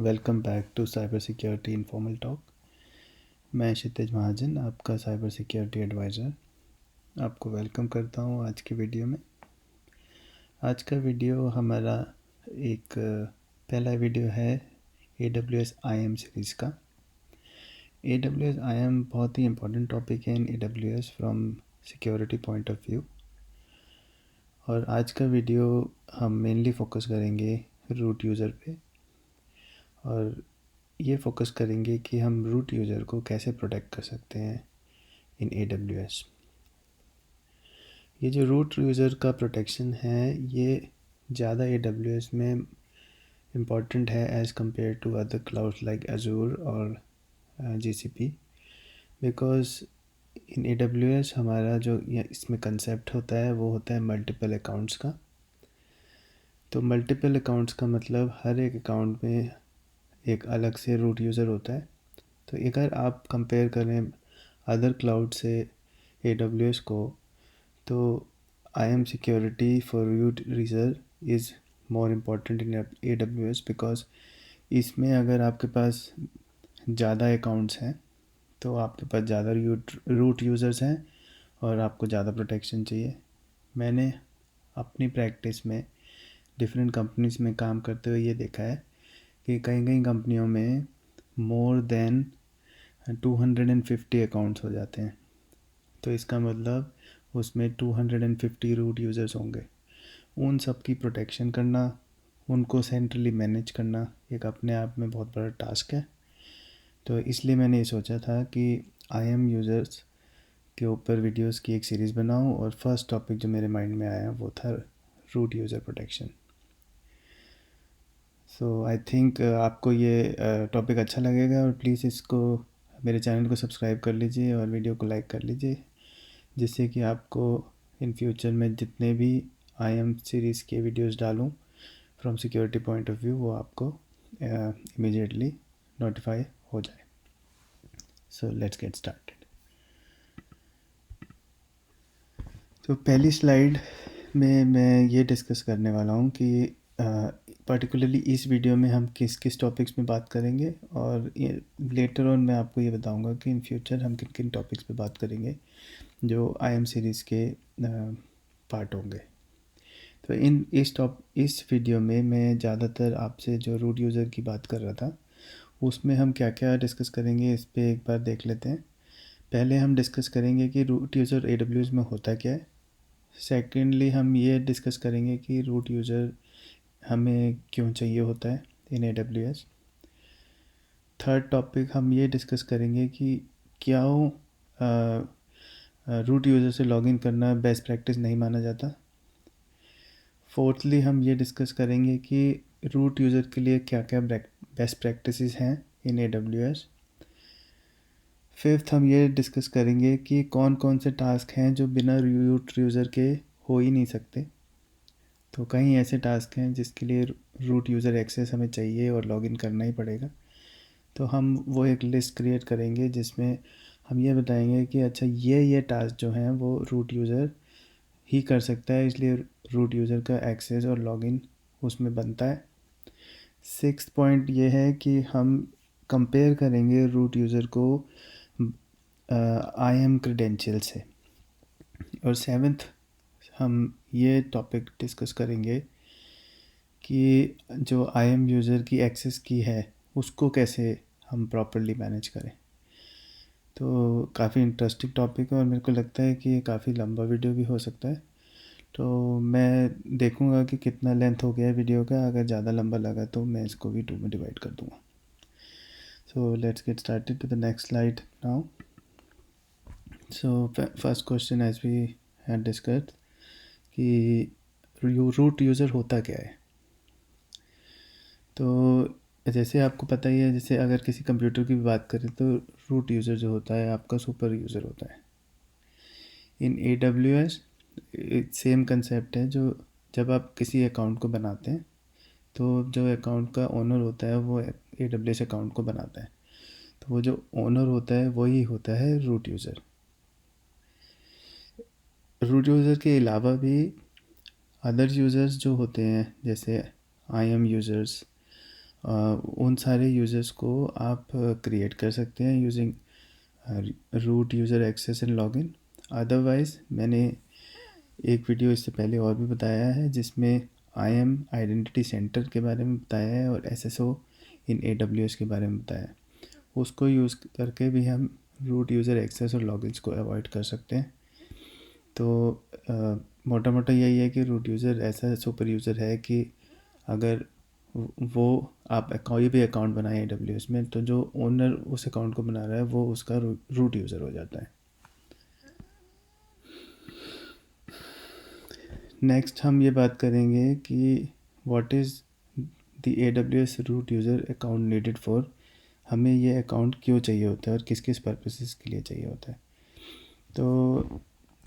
Welcome back to cyber security informal talk. मैं क्षितिज महाजन, आपका cyber security adviser, आपको welcome करता हूं आज की वीडियो में। आज का वीडियो हमारा एक पहला वीडियो है AWS IAM सीरीज़ का। AWS IAM बहुत ही इम्पोर्टेंट टॉपिक है इन AWS from security point of view. और आज का वीडियो हम मेनली फोकस करेंगे रूट यूज़र पे, और ये फोकस करेंगे कि हम रूट यूज़र को कैसे प्रोटेक्ट कर सकते हैं इन AWS। ये जो रूट यूज़र का प्रोटेक्शन है ये ज़्यादा AWS में इम्पॉर्टेंट है as compare to other clouds like Azure और GCP, बिकॉज़ इन AWS हमारा जो इसमें कंसेप्ट होता है वो होता है मल्टीपल अकाउंट्स का। तो मल्टीपल अकाउंट्स का मतलब हर एक अकाउंट में एक अलग से रूट यूज़र होता है। तो अगर आप कंपेयर करें अदर क्लाउड से AWS को, तो IAM security for root user is more important in AWS, because इसमें अगर आपके पास ज़्यादा अकाउंट्स हैं तो आपके पास ज़्यादा रूट यूज़र्स हैं और आपको ज़्यादा प्रोटेक्शन चाहिए। मैंने अपनी प्रैक्टिस में डिफरेंट कंपनीज में काम करते हुए ये देखा है कि कई कई कंपनियों में मोर देन 250 अकाउंट्स हो जाते हैं। तो इसका मतलब उसमें 250 रूट यूज़र्स होंगे। उन सब की प्रोटेक्शन करना, उनको सेंट्रली मैनेज करना एक अपने आप में बहुत बड़ा टास्क है। तो इसलिए मैंने ये सोचा था कि IAM यूज़र्स के ऊपर वीडियोस की एक सीरीज़ बनाऊं, और फर्स्ट टॉपिक जो मेरे माइंड में आया वो था root user protection. So I think आपको ये टॉपिक अच्छा लगेगा, और प्लीज़ इसको मेरे चैनल को सब्सक्राइब कर लीजिए और वीडियो को लाइक कर लीजिए, जिससे कि आपको इन फ्यूचर में जितने भी IAM सीरीज़ के वीडियोस डालूं from security point of view वो आपको इमीडिएटली नोटिफाई हो जाए। सो लेट्स गेट स्टार्टेड। तो पहली स्लाइड में मैं ये डिस्कस करने वाला हूँ कि पर्टिकुलरली इस वीडियो में हम किस किस टॉपिक्स में बात करेंगे, और लेटर ऑन मैं आपको ये बताऊंगा कि इन फ्यूचर हम किन किन टॉपिक्स पे बात करेंगे जो IAM सीरीज़ के पार्ट होंगे। तो इस वीडियो में मैं ज़्यादातर आपसे जो रूट यूज़र की बात कर रहा था उसमें हम क्या क्या डिस्कस करेंगे इस पर एक बार देख लेते हैं। पहले हम डिस्कस करेंगे कि रूट यूज़र AWS में होता क्या है। सेकेंडली हम ये डिस्कस करेंगे कि रूट यूज़र हमें क्यों चाहिए होता है इन AWS। थर्ड टॉपिक हम ये डिस्कस करेंगे कि क्या रूट यूज़र से लॉगिन करना बेस्ट प्रैक्टिस नहीं माना जाता। फोर्थली हम ये डिस्कस करेंगे कि रूट यूज़र के लिए क्या क्या बेस्ट प्रैक्टिसेस हैं इन AWS। फिफ्थ हम ये डिस्कस करेंगे कि कौन कौन से टास्क हैं जो बिना रूट यूज़र के हो ही नहीं सकते। तो कई ऐसे टास्क हैं जिसके लिए रूट यूज़र एक्सेस हमें चाहिए और लॉगिन करना ही पड़ेगा। तो हम वो एक लिस्ट क्रिएट करेंगे जिसमें हम ये बताएंगे कि अच्छा ये टास्क जो हैं वो रूट यूज़र ही कर सकता है, इसलिए रूट यूज़र का एक्सेस और लॉगिन उसमें बनता है। सिक्स्थ पॉइंट ये है कि हम कंपेयर करेंगे रूट यूज़र को IAM क्रेडेंशियल से। और सेवन्थ हम ये टॉपिक डिस्कस करेंगे कि जो IAM यूज़र की एक्सेस की है उसको कैसे हम प्रॉपरली मैनेज करें। तो काफ़ी इंटरेस्टिंग टॉपिक है और मेरे को लगता है कि ये काफ़ी लंबा वीडियो भी हो सकता है। तो मैं देखूंगा कि कितना लेंथ हो गया है वीडियो का। अगर ज़्यादा लंबा लगा तो मैं इसको भी 2 में डिवाइड कर दूंगा। So let's get started to the next slide now. So first question as we had discussed कि रूट यूज़र होता क्या है। तो जैसे आपको पता ही है, जैसे अगर किसी कंप्यूटर की भी बात करें तो रूट यूज़र जो होता है आपका सुपर यूज़र होता है। इन AWS सेम कंसेप्ट है। जो जब आप किसी अकाउंट को बनाते हैं तो जो अकाउंट का ओनर होता है वो AWS अकाउंट को बनाता है। तो वो जो ओनर होता है वही होता है रूट यूज़र। रूट यूज़र के अलावा भी अदर यूज़र्स जो होते हैं जैसे IAM यूज़र्स, उन सारे यूज़र्स को आप क्रिएट कर सकते हैं using root user access and login. Otherwise मैंने एक वीडियो इससे पहले और भी बताया है जिसमें IAM आइडेंटिटी सेंटर के बारे में बताया है और SSO इन AWS के बारे में बताया है। उसको यूज़ करके भी हम रूट यूज़र एक्सेस और लॉगिन्स को अवॉइड कर सकते हैं। तो मोटा मोटा यही है कि रूट यूज़र ऐसा सुपर यूज़र है कि अगर वो आप कोई भी अकाउंट बनाए AWS में तो जो ओनर उस अकाउंट को बना रहा है वो उसका रूट यूज़र हो जाता है। नेक्स्ट हम ये बात करेंगे कि what is the AWS root user account needed for. हमें ये अकाउंट क्यों चाहिए होता है और किस किस पर्पसेस के लिए चाहिए होता है। तो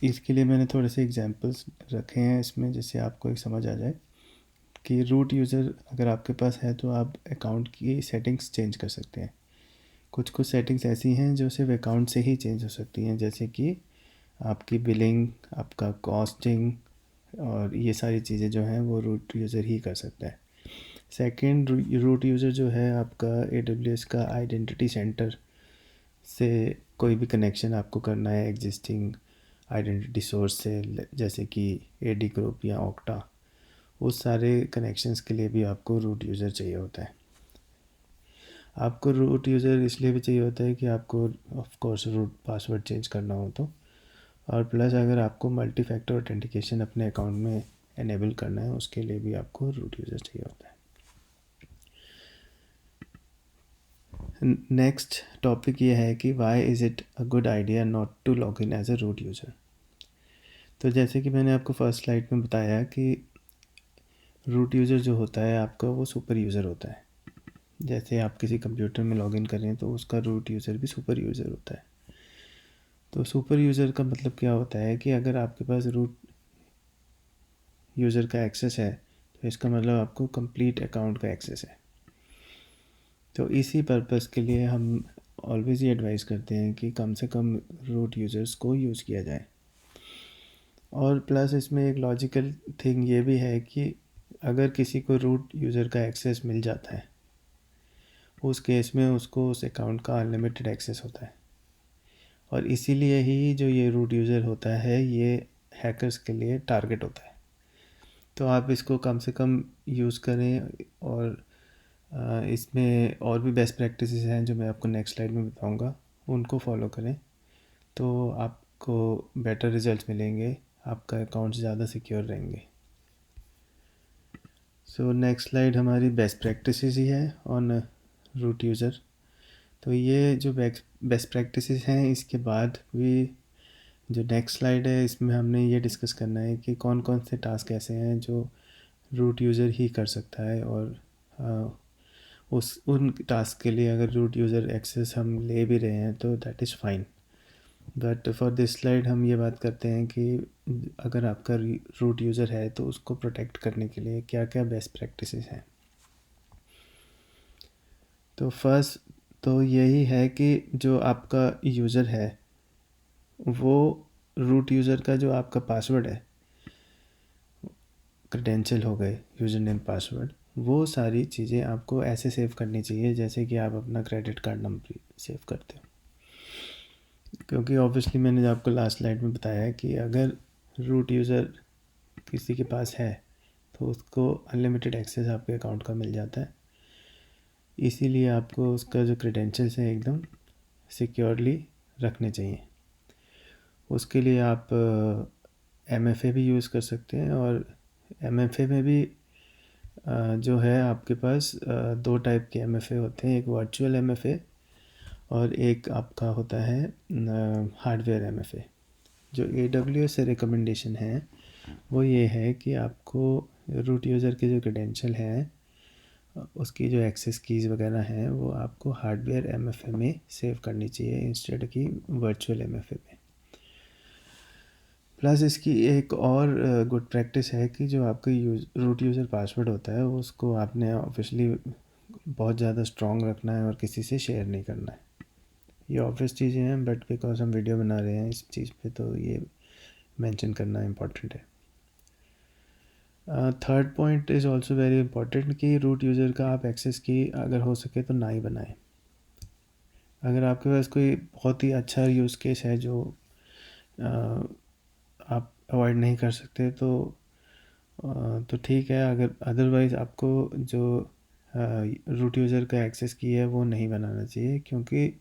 इसके लिए मैंने थोड़े से एग्जांपल्स रखे हैं इसमें जिससे आपको एक समझ आ जाए कि रूट यूज़र अगर आपके पास है तो आप अकाउंट की सेटिंग्स चेंज कर सकते हैं। कुछ कुछ सेटिंग्स ऐसी हैं जो सिर्फ अकाउंट से ही चेंज हो सकती हैं, जैसे कि आपकी बिलिंग, आपका कॉस्टिंग और ये सारी चीज़ें जो हैं वो रूट यूज़र ही कर सकता है। सेकंड, रूट यूज़र जो है आपका AWS का आइडेंटिटी सेंटर से कोई भी कनेक्शन आपको करना है एग्जिस्टिंग आइडेंटिटी सोर्स से, जैसे कि AD ग्रुप या ओक्टा, उस सारे कनेक्शंस के लिए भी आपको रूट यूज़र चाहिए होता है। आपको रूट यूज़र इसलिए भी चाहिए होता है कि आपको of course root password change करना हो तो, और प्लस अगर आपको मल्टी फैक्टर ऑथेंटिकेशन अपने अकाउंट में एनेबल करना है उसके लिए भी आपको रूट यूज़र चाहिए होता है। नेक्स्ट टॉपिक ये है कि why is it a good idea not to log in as a root user. तो जैसे कि मैंने आपको फर्स्ट स्लाइड में बताया कि रूट यूज़र जो होता है आपका वो सुपर यूज़र होता है। जैसे आप किसी कंप्यूटर में लॉगिन कर रहे हैं तो उसका रूट यूज़र भी सुपर यूज़र होता है। तो सुपर यूज़र का मतलब क्या होता है कि अगर आपके पास रूट यूज़र का एक्सेस है तो इसका मतलब आपको कंप्लीट अकाउंट का एक्सेस है। तो इसी पर्पस के लिए हम ऑलवेज़ ये एडवाइस करते हैं कि कम से कम रूट यूज़र्स को यूज़ किया जाए। और प्लस इसमें एक लॉजिकल थिंग ये भी है कि अगर किसी को रूट यूज़र का एक्सेस मिल जाता है उस केस में उसको उस अकाउंट का अनलिमिटेड एक्सेस होता है, और इसीलिए ही जो ये रूट यूज़र होता है ये हैकर्स के लिए टारगेट होता है। तो आप इसको कम से कम यूज़ करें, और इसमें और भी बेस्ट प्रैक्टिसेस हैं जो मैं आपको नेक्स्ट स्लाइड में बताऊंगा, उनको फॉलो करें तो आपको बेटर रिजल्ट मिलेंगे, आपका अकाउंट ज़्यादा सिक्योर रहेंगे। सो नेक्स्ट स्लाइड हमारी बेस्ट प्रैक्टिसेस ही है ऑन रूट यूज़र। तो ये जो बेस्ट प्रैक्टिसेस हैं इसके बाद भी जो नेक्स्ट स्लाइड है इसमें हमने ये डिस्कस करना है कि कौन कौन से टास्क ऐसे हैं जो रूट यूज़र ही कर सकता है, और उन टास्क के लिए अगर रूट यूज़र एक्सेस हम ले भी रहे हैं तो that is fine. But for this slide हम ये बात करते हैं कि अगर आपका रूट यूज़र है तो उसको प्रोटेक्ट करने के लिए क्या क्या बेस्ट प्रैक्टिसेस हैं। तो फर्स्ट तो यही है कि जो आपका यूज़र है वो रूट यूज़र का जो आपका पासवर्ड है, क्रेडेंशियल हो गए, यूज़र नेम, पासवर्ड, वो सारी चीज़ें आपको ऐसे सेव करनी चाहिए जैसे कि आप अपना क्रेडिट कार्ड नंबर सेव करते हो। क्योंकि ऑब्वियसली मैंने आपको लास्ट स्लाइड में बताया है कि अगर रूट यूज़र किसी के पास है तो उसको अनलिमिटेड एक्सेस आपके अकाउंट का मिल जाता है। इसीलिए आपको उसका जो क्रेडेंशियल्स हैं एकदम सिक्योरली रखने चाहिए। उसके लिए आप MFA भी यूज़ कर सकते हैं, और MFA में भी जो है आपके पास दो टाइप के MFA होते हैं, एक वर्चुअल MFA और एक आपका होता है हार्डवेयर MFA। जो AWS से रिकमेंडेशन है वो ये है कि आपको रूट यूज़र के जो क्रेडेंशियल हैं उसकी जो एक्सेस कीज़ वगैरह हैं वो आपको हार्डवेयर MFA में सेव करनी चाहिए इंस्टेड की वर्चुअल MFA में। प्लस इसकी एक और गुड प्रैक्टिस है कि जो आपका रूट यूज़र पासवर्ड होता है उसको आपने ऑब्वियसली बहुत ज़्यादा स्ट्रॉन्ग रखना है और किसी से शेयर नहीं करना है। ये ऑब्वियस चीज़ें हैं बट बिकॉज हम वीडियो बना रहे हैं इस चीज़ पे तो ये मेंशन करना इम्पोर्टेंट है। Third point is also very important कि रूट यूज़र का आप एक्सेस की अगर हो सके तो ना ही बनाएं। अगर आपके पास कोई बहुत ही अच्छा यूज़ केस है जो आप अवॉइड नहीं कर सकते तो ठीक है। अगर अदरवाइज़ आपको जो रूट यूज़र का एक्सेस की है वो नहीं बनाना चाहिए, क्योंकि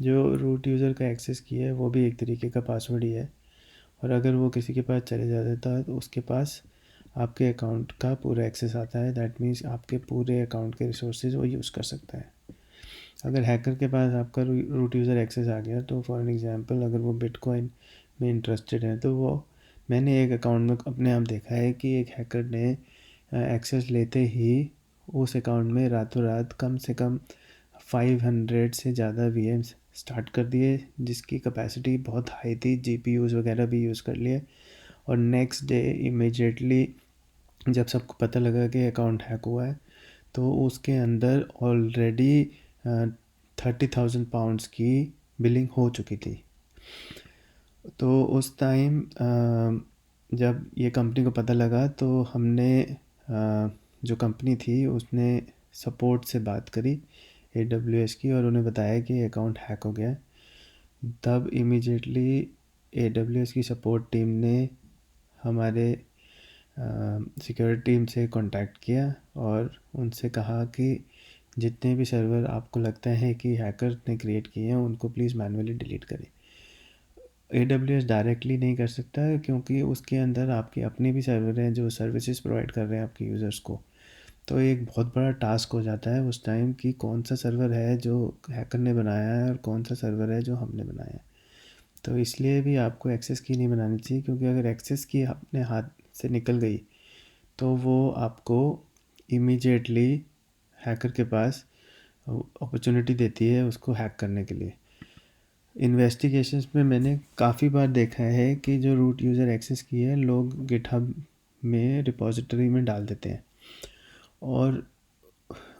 जो रूट यूज़र का एक्सेस की है वो भी एक तरीके का पासवर्ड ही है, और अगर वो किसी के पास चले जाता है तो उसके पास आपके अकाउंट का पूरा एक्सेस आता है। दैट मीन्स आपके पूरे अकाउंट के रिसोर्सेज वो यूज़ कर सकता है। अगर हैकर के पास आपका रूट यूज़र एक्सेस आ गया तो फॉर एन एग्जांपल अगर वो बिटकॉइन में इंटरेस्टेड है तो वो, मैंने एक अकाउंट में अपने आप देखा है कि एक हैकर ने एक्सेस लेते ही उस अकाउंट में रातों रात कम से कम 500 से ज़्यादा VMs स्टार्ट कर दिए, जिसकी कैपेसिटी बहुत हाई थी, GPUs वगैरह भी यूज़ कर लिए। और नेक्स्ट डे इमीडिएटली जब सबको पता लगा कि अकाउंट हैक हुआ है तो उसके अंदर ऑलरेडी 30,000 पाउंड्स की बिलिंग हो चुकी थी। तो उस टाइम जब ये कंपनी को पता लगा तो हमने जो कंपनी थी उसने सपोर्ट से बात करी AWS की, और उन्हें बताया कि अकाउंट हैक हो गया। तब इमीडिएटली AWS की सपोर्ट टीम ने हमारे सिक्योरिटी टीम से कांटेक्ट किया और उनसे कहा कि जितने भी सर्वर आपको लगता है कि हैकर ने क्रिएट किए हैं उनको प्लीज़ मैन्युअली डिलीट करें। AWS डायरेक्टली नहीं कर सकता क्योंकि उसके अंदर आपके अपने भी सर्वर हैं जो सर्विसेज प्रोवाइड कर रहे हैं आपके यूज़र्स को। तो एक बहुत बड़ा टास्क हो जाता है उस टाइम कि कौन सा सर्वर है जो हैकर ने बनाया है और कौन सा सर्वर है जो हमने बनाया है। तो इसलिए भी आपको एक्सेस की नहीं बनानी चाहिए, क्योंकि अगर एक्सेस की अपने हाथ से निकल गई तो वो आपको इमीडिएटली हैकर के पास अपॉर्चुनिटी देती है उसको हैक करने के लिए। इन्वेस्टिगेशंस में मैंने काफ़ी बार देखा है कि जो रूट यूज़र एक्सेस की है लोग गिटहब में रिपॉजिटरी में डाल देते हैं, और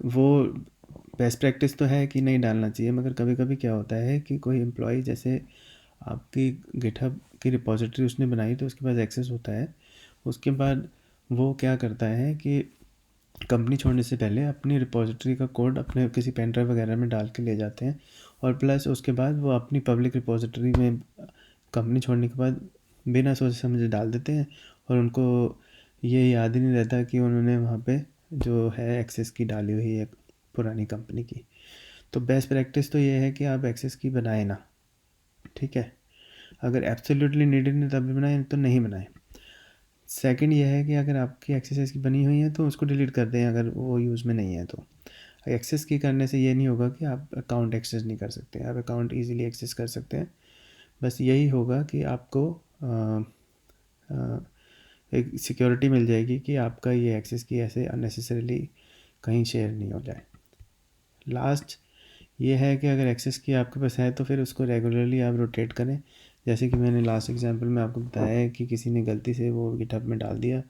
वो बेस्ट प्रैक्टिस तो है कि नहीं डालना चाहिए, मगर कभी कभी क्या होता है कि कोई एम्प्लॉय जैसे आपकी गिटहब की रिपॉजिटरी उसने बनाई तो उसके पास एक्सेस होता है। उसके बाद वो क्या करता है कि कंपनी छोड़ने से पहले अपनी रिपॉजिटरी का कोड अपने किसी पेन ड्राइव वगैरह में डाल के ले जाते हैं, और प्लस उसके बाद वो अपनी पब्लिक रिपॉजिटरी में कंपनी छोड़ने के बाद बिना सोचे समझे डाल देते हैं, और उनको ये याद ही नहीं रहता कि उन्होंने वहाँ पे जो है एक्सेस की डाली हुई है पुरानी कंपनी की। तो बेस्ट प्रैक्टिस तो ये है कि आप एक्सेस की बनाएं ना, ठीक है। अगर एब्सोल्युटली नीडेड नहीं तभी बनाएं, तो नहीं बनाएं। सेकंड ये है कि अगर आपकी एक्सेस की बनी हुई है तो उसको डिलीट कर दें अगर वो यूज़ में नहीं है तो। एक्सेस की करने से ये नहीं होगा कि आप अकाउंट एक्सेस नहीं कर सकते, आप अकाउंट इजीली एक्सेस कर सकते हैं। बस यही होगा कि आपको एक सिक्योरिटी मिल जाएगी कि आपका ये एक्सेस की ऐसे अननेसेसरीली कहीं शेयर नहीं हो जाए। लास्ट ये है कि अगर एक्सेस की आपके पास है तो फिर उसको रेगुलरली आप रोटेट करें। जैसे कि मैंने लास्ट एग्जांपल में आपको बताया है कि किसी ने गलती से वो गिटहब में डाल दिया,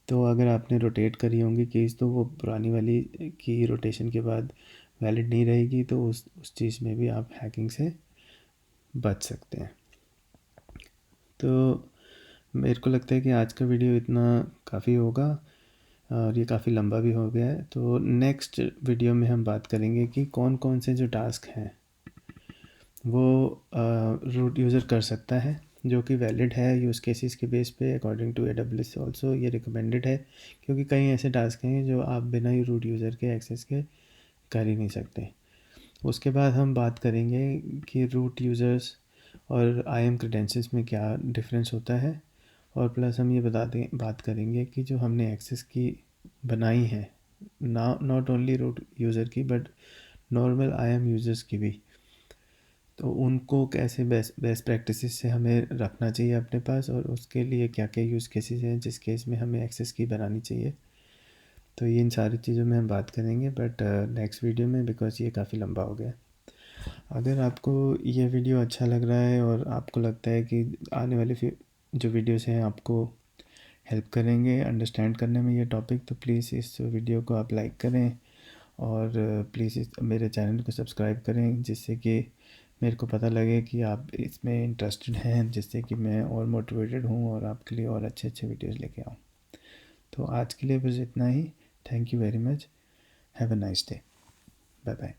तो अगर आपने रोटेट करी होंगी कीज़ तो वो पुरानी वाली की रोटेशन के बाद वैलिड नहीं रहेगी, तो उस चीज़ में भी आप हैकिंग से बच सकते हैं। तो मेरे को लगता है कि आज का वीडियो इतना काफ़ी होगा, और ये काफ़ी लंबा भी हो गया है। तो नेक्स्ट वीडियो में हम बात करेंगे कि कौन कौन से जो टास्क हैं वो रूट यूज़र कर सकता है, जो कि वैलिड है यूज़ केसेस के बेस पे अकॉर्डिंग टू AWS ऑल्सो ये रिकमेंडेड है, क्योंकि कई ऐसे टास्क हैं जो आप बिना ही रूट यूज़र के एक्सेस के कर ही नहीं सकते। उसके बाद हम बात करेंगे कि रूट यूज़र्स और IAM क्रेडेंशियल्स में क्या डिफरेंस होता है, और प्लस हम ये बात करेंगे कि जो हमने एक्सेस की बनाई है नॉट ओनली रूट यूज़र की बट नॉर्मल IAM यूज़र्स की भी, तो उनको कैसे बेस्ट प्रैक्टिसेस से हमें रखना चाहिए अपने पास, और उसके लिए क्या क्या यूज़ केसेस हैं जिस केस में हमें एक्सेस की बनानी चाहिए। तो ये इन सारी चीज़ों में हम बात करेंगे बट नेक्स्ट वीडियो में, बिकॉज़ ये काफ़ी लंबा हो गया। अगर आपको ये वीडियो अच्छा लग रहा है और आपको लगता है कि आने वाले जो वीडियोस हैं आपको हेल्प करेंगे अंडरस्टैंड करने में ये टॉपिक, तो प्लीज़ इस वीडियो को आप लाइक करें, और प्लीज़ मेरे चैनल को सब्सक्राइब करें, जिससे कि मेरे को पता लगे कि आप इसमें इंटरेस्टेड हैं, जिससे कि मैं और मोटिवेटेड हूँ और आपके लिए और अच्छे अच्छे वीडियोस लेके आऊँ। तो आज के लिए बस इतना ही। Thank you very much. Have a nice day. Bye bye.